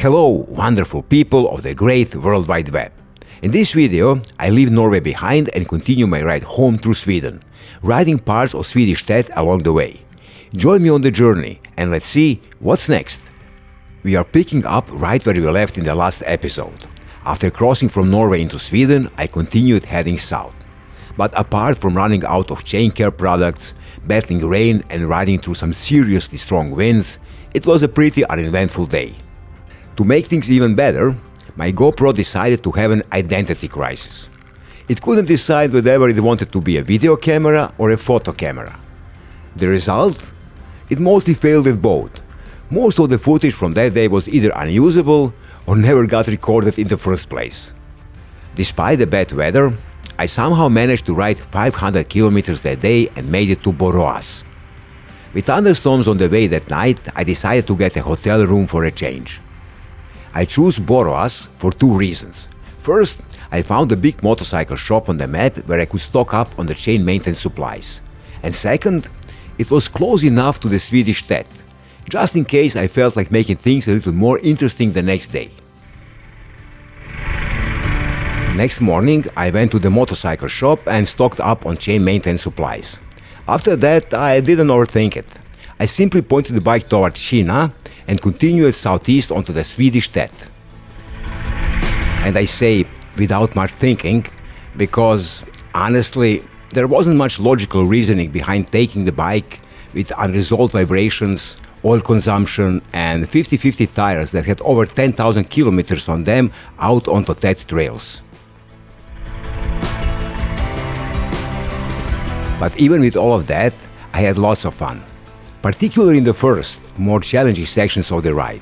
Hello, wonderful people of the great World Wide Web. In this video, I leave Norway behind and continue my ride home through Sweden, riding parts of Swedish TET along the way. Join me on the journey and let's see what's next. We are picking up right where we left in the last episode. After crossing from Norway into Sweden, I continued heading south. But apart from running out of chain care products, battling rain and riding through some seriously strong winds, it was a pretty uneventful day. To make things even better, my GoPro decided to have an identity crisis. It couldn't decide whether it wanted to be a video camera or a photo camera. The result? It mostly failed at both. Most of the footage from that day was either unusable or never got recorded in the first place. Despite the bad weather, I somehow managed to ride 500 kilometers that day and made it to Borås. With thunderstorms on the way that night, I decided to get a hotel room for a change. I chose Borås for two reasons. First, I found a big motorcycle shop on the map where I could stock up on the chain maintenance supplies. And second, it was close enough to the Swedish TET, just in case I felt like making things a little more interesting the next day. Next morning, I went to the motorcycle shop and stocked up on chain maintenance supplies. After that, I didn't overthink it. I simply pointed the bike toward Kinna and continued southeast onto the Swedish TET. And I say without much thinking, because honestly, there wasn't much logical reasoning behind taking the bike with unresolved vibrations, oil consumption and 50-50 tires that had over 10,000 kilometers on them out onto TET trails. But even with all of that, I had lots of fun, particularly in the first, more challenging sections of the ride.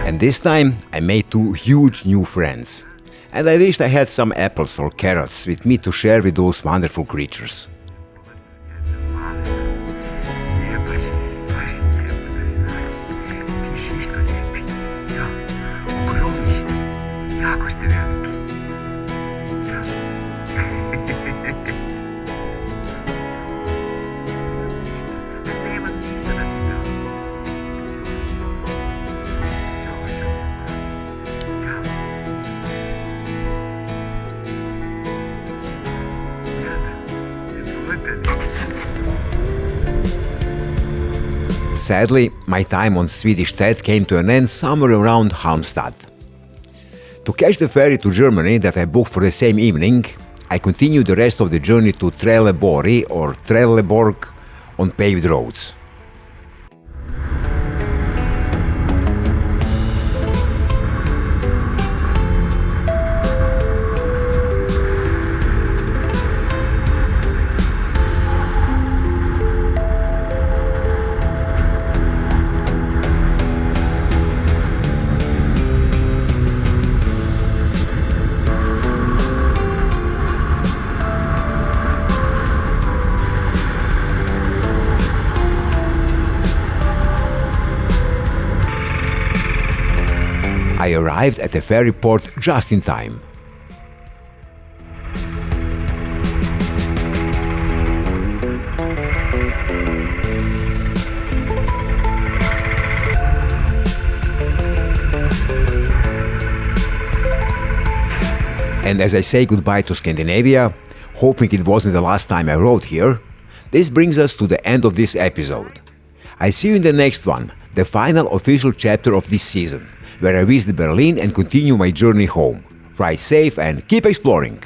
And this time I made 2 huge new friends. And I wished I had some apples or carrots with me to share with those wonderful creatures. Sadly, my time on Swedish TET came to an end somewhere around Halmstad. To catch the ferry to Germany that I booked for the same evening, I continued the rest of the journey to Trelleborg or Trelleborg on paved roads. I arrived at the ferry port just in time. And as I say goodbye to Scandinavia, hoping it wasn't the last time I rode here, this brings us to the end of this episode. I see you in the next one, the final official chapter of this season, where I visit Berlin and continue my journey home. Ride safe and keep exploring!